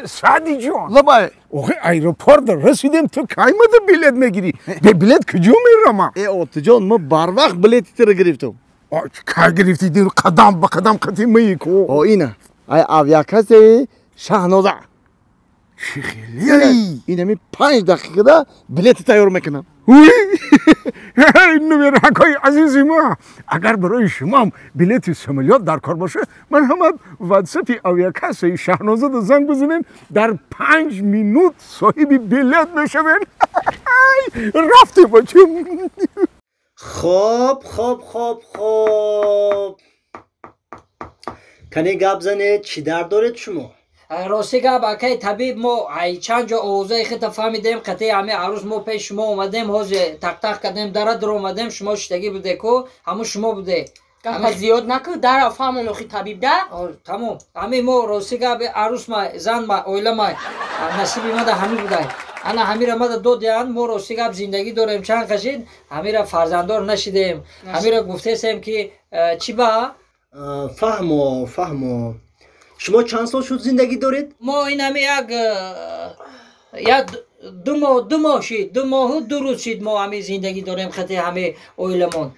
سعدی جان لبای اوه ایروپورت رسیدیم تو قیمت بلیت میگیری به بلیت کجا میرم ای اوتی جان ما بر وقت بلیتی تو رو گرفتم که گرفتی دیر قدم به قدم قدیم میکو اینه ای اویاکاسی شاهنوزه چی خیلی اینه می 5 دقیقه ده بلیت تیار میکنم اینو میره حکای عزیزی ما اگر برای شما هم بلیت سمالیات در کار باشه من هم واتساپی اویاکاسی شاهنوزه رو زنگ بزنین در 5 مینوت صاحب بلیت میشوین رفتی بچم خب کنی گپ زنید چی درد دارید شما؟ راستی گپ اکای طبیب ما چند جا اوضاع خیلی فهمیدیم قطعی همه عروس ما پیش شما اومدیم حاضر تق کردیم در اومدیم شما شتگی بوده کو همون شما بوده گپ زیاد نکن در افهمون اخی طبیب ده تمام همه ما راستی گپ عروس ما زن ما اویلا ما نصیبی ما ده همه بوده انا همه را ما دو دیان ما راستی گپ زندگی داریم چند کشید همه را فرزندار نشیدیم همه را گفته سیم که چی با فهمو شما چند سال شد زندگی دارید؟ ما این همه یک دو ماه شید 2 ماه و 2 روز شید ما همه زندگی داریم خطی همه اویلمون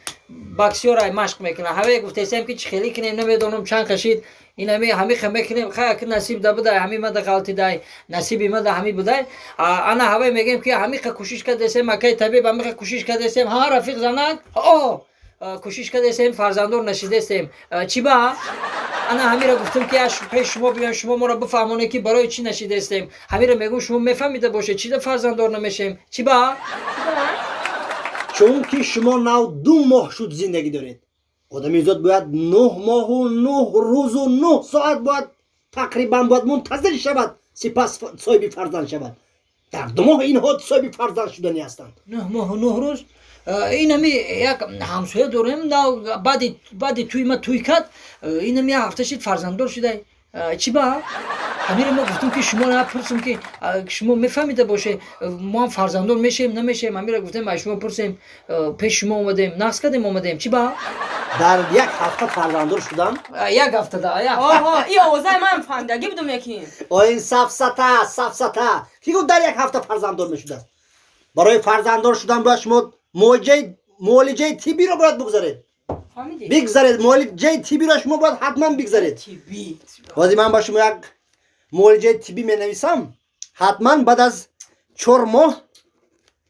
باکسیور های مشق میکنه همه گفته سیم که چی خیلی کنیم نمیدونم چند کشید این همه خمه کنیم خیلی که نصیب ده بوده همه ما ده غلطی ده نصیبی ما ده همه بوده انا همه میگیم که همه کوشش کرده سیم اکای طبیب همه کوشش کرده سیم ها رفیق زنک کوشش کرده سیم فرزندور نشیده سیم چی با انا همه را گفتم که پیش شما بیان شما ما را بفهمونه که برای چی نشیده استیم همه را میگم شما میفهمیده باشه چی ده فرزندار نمیشیم چی با چون که شما نو 2 ماه شد زندگی دارید آدمیزاد باید 9 ماه و 9 روز و 9 ساعت باید تقریبا باید منتظر شود سپس صاحب فرزند شود در 2 ماه اینها صاحب فرزند شدنی هستند 9 ماه و 9 روز این همی یک همسایه داریم بعد توی ما توی کد این همی هفته شد فرزندار شده چی با همین ما گفتیم که شما را پرسیم که شما میفهمیده باشه ما هم فرزندار میشیم نمیشیم همین را گفتیم از شما پرسیم پیش شما اومدیم نقص کردیم اومدیم چی با در 1 هفته فرزندار شدم 1 هفته ده این اوضاع من فهمیدگی بودم یکی این سفسطه کی گفت در 1 هفته فرزندار میشده است برای فرزندار شدن باید شما معالجه طبی رو باید بگذارید معالجه طبی رو شما باید حتما بگذارید وقتی من با شما یک معالجه طبی می نویسم حتما بعد از 4 ماه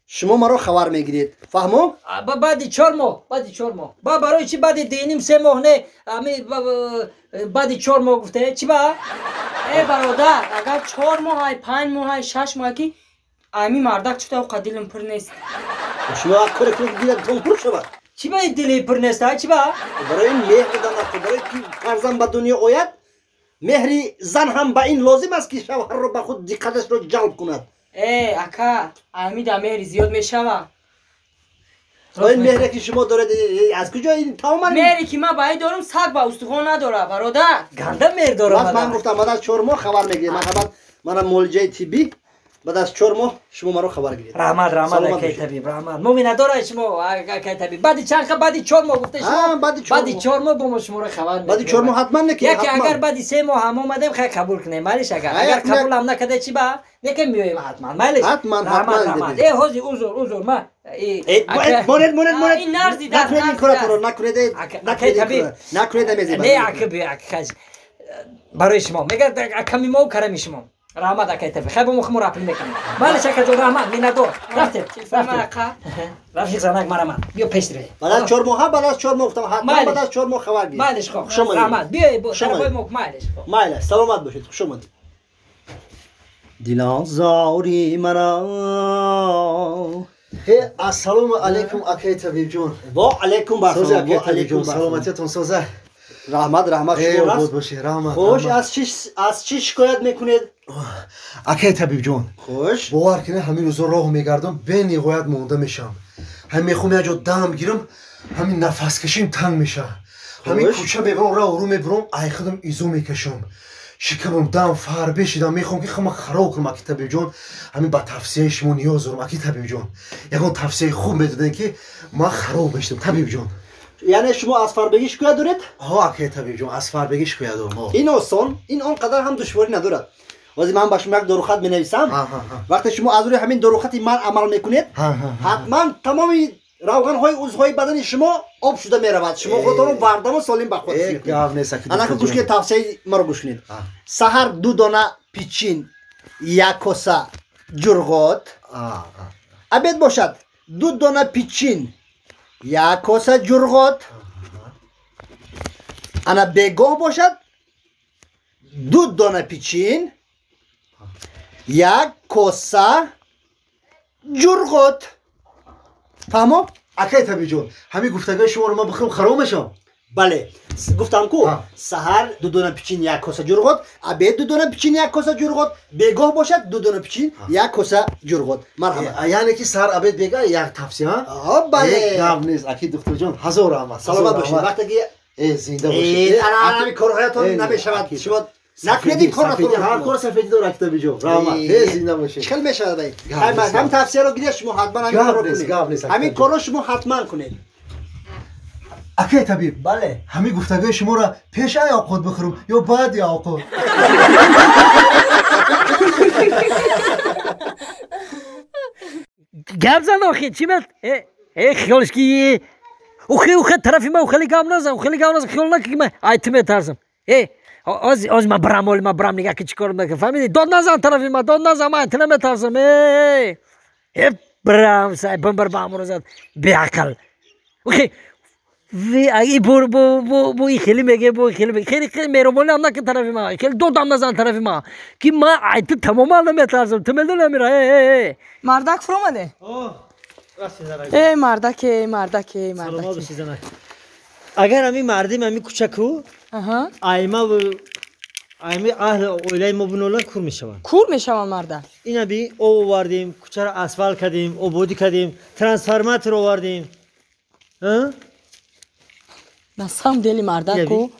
شما مرا خبر میگیرید فهمو؟ بعد 4 ماه برای چی بعد دینیم 3 ماه نه بعد 4 ماه گفته چی با؟ ای برادر اگر 4 ماه 5 ماه 6 ماه کی امی مردک چطور قدیلم پر نیست شما کار دیگه تون پر شود چی باید دلی پر نیست چی با برای این مهر دادن برای که فرزند به دنیا آید مهری زن هم به این لازم است که شوهر رو به خود دقتش رو جلب کند ای اکا امی دا مهری زیاد میشوه این مهری که شما دارید از کجا این تمام مهری که من باید دارم سگ با استخوان نداره برادر گنده مهر دارم من گفتم بعد از 4 ماه خبر میگیرید من معالجه طبی بعد از 4 ماه شما مرا خبر گیرید رحمت اکای طبیب رحمت مومی نداره شما اکای طبیب بعد چند بعد 4 ماه گفته شما بعد 4 ماه با شما رو خبر میدیم بعد 4 ماه حتما نکی یکی اگر بعد 3 ماه هم اومدیم خیلی قبول کنیم مالش اگر قبول هم نکرده چی با نکه میایم حتما مالش حتما ای هوزی اوزور ما مونت این نرزی در نکنید نه اکای برای شما میگه کمی ما و کرمی شما رحمت اکای طبیب خیلی مخمو را اپلی میکنیم مالش اکای جون رحمت می ندار رفیق زنک مرا بیا پیش ره بعد از 4 ماه بعد از 4 ماه گفتم حتما بعد از 4 ماه خبر گیر مالش خوب رحمت بیا شرفای مک مالش سلامت باشید خوش اومدید دلان زاری مرا السلام علیکم اکای طبیب جون و علیکم برسلام سلامتیتون سوزه رحمت شما بود باشه رحمت خوش از چی شکایت میکنید اکای طبیب جون خوش باور کنه همین روزا راه میگردم به نهایت مونده میشم همین میخوام یه جا دم گیرم همین نفس کشیم تنگ میشه همین کوچه ببرم راه رو میبرم ای خودم ایزو میکشم شکمم دم فر بشیدم میخوام که خودم خراب کنم اکای طبیب جون همین با توصیه شما نیاز دارم اکای طبیب جون یگان توصیه خوب میدادن که ما خراب بشم طبیب جون یعنی شما از فربگی شکایت دارید؟ ها اکای طبیب جون از فربگی شکایت دارم این آسان این آنقدر هم دشواری ندارد وقتی من با شما یک داروخط می‌نویسم وقتی شما از روی همین داروخط من عمل میکنید حتما تمام روغن های عضوهای بدن شما آب شده میرود شما خودتون رو بردم و سالم به خودتون میکنید الان که گوش کنید توصیه ما رو گوش کنید سحر 2 دانه پیچین 1 کاسه جرغات عبید باشد 2 دانه پیچین 1 کاسه جرغات انا بگاه باشد 2 دانه پیچین 1 کاسه جرغات فهمو؟ اکای طبیعی جون همین گفتگوی شما رو ما بخورم خراب میشم بله گفتم کو سحر 2 دانه پیچین 1 کاسه جرغات عبید 2 دانه پیچین 1 کاسه جرغات بگاه باشد 2 دانه پیچین 1 کاسه جرغات مرحبا یعنی که سحر عبید بگه یک تفسیر ها بله گپ نیست اکید دکتر جان هزار رحمت سلامت باشید وقتی که زنده باشید انا کارهایتون نمیشود شما نکنید کارتون هر کار سفیدی داره طبیعی جون رحمت زنده باشید چخل میشود هم تفسیر رو گیرید شما حتما همین کارو کنید همین کارو شما حتما کنید اکای طبیب بله همین گفتگوی شما را پیش ای آقود بخورم یا بعد یا آقود گپ زن آخی چی بد خیالش کی اوخی طرفی ما خیلی گام نزن خیال نکی من ایتم ترسم از ما برام نگاه که چیکار میکنه فهمیدی داد نزن طرفی ما داد نزن من ایتم ترسم برام سای بمبر بامون زد بیعقل اوخی ای بو خیلی میگه خیلی مهربانی هم نکن طرفی ما خیلی دو دام نزن طرفی ما که ما ایت تماما نمیترسم تو میدونی میره مردک فرومده مردک سلام بسیزنه اگر همین مردم همین کوچکو ایما و ایمی اهل اویلای ما بنولا کور میشوند مردک اینا بی او واردیم کوچه را اسفال کردیم اوبودی کردیم ترانسفورماتور آوردیم насам дели мардаку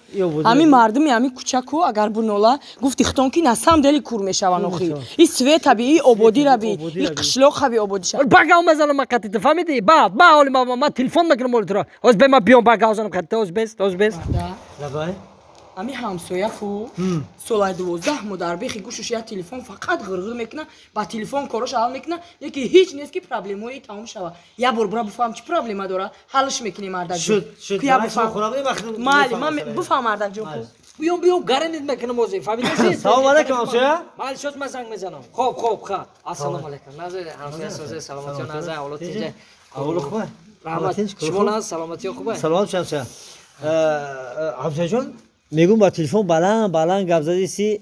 ҳамин мардуми ҳамин кӯчаку агар бунола гуфти хитон ки насам дели кур мешаванд охи и света би и ободира би и қишлоқа би ободӣ шавад багав мезанам ма қатита фаҳмидӣ ба ҳоли ма телефон мекунам олитро оз бе ма биём багав занам қатита оз бест ҳамин ҳамсояку солаи 12 мо дар бехи гӯшуш як телефон фақат ғирғир мекунад ба телефон корош ҳал мекунад яке ҳеҷ нест ки проблемои тамом шавад як бор бура буфаҳам чӣ проблема дора ҳалш мекунӣ мардак майли ман буфаҳам мардак ҷон биём гаранит мекунам ози фаҳмидӣ салом алайкум ҳамсоя майли шоз ман занг мезанам хоб ха ассалому алайкум назар ҳамсоя созе саломатиё назар ҳолоти ҷа аввало хубе раҳмат шумо наз саломатиё хубе саломат ҳамсоя ҳамсоя ҷон мегӯм ба телефон баланд гап задиси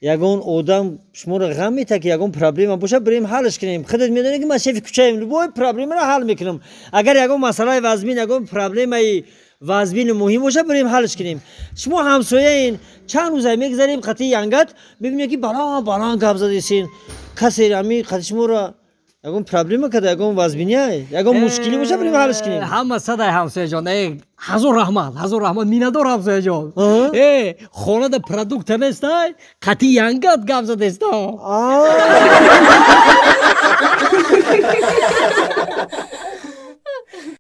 ягон одам шуморо ғам мета ки ягон проблема боша бирем ҳалш кунем худат медонӣ ки ман шефи кӯчаем любой проблемаро ҳал мекунам агар ягон масъалаи вазмин ягон проблемаи вазмини муҳим боша бирем ҳалш кунем шумо ҳамсояин чанд рӯза мегзарем қати янгат мебинем ки баланд гап задисин касе ами қати шуморо ягон проблема када ягон вазминия ягон мушкилӣ боша бирем ҳалш кунем ҳама садай ҳамсояҷон ҳазор раҳмат миннатдор ҳамсояҷон хонада продукта нестай қати янгат гап задеста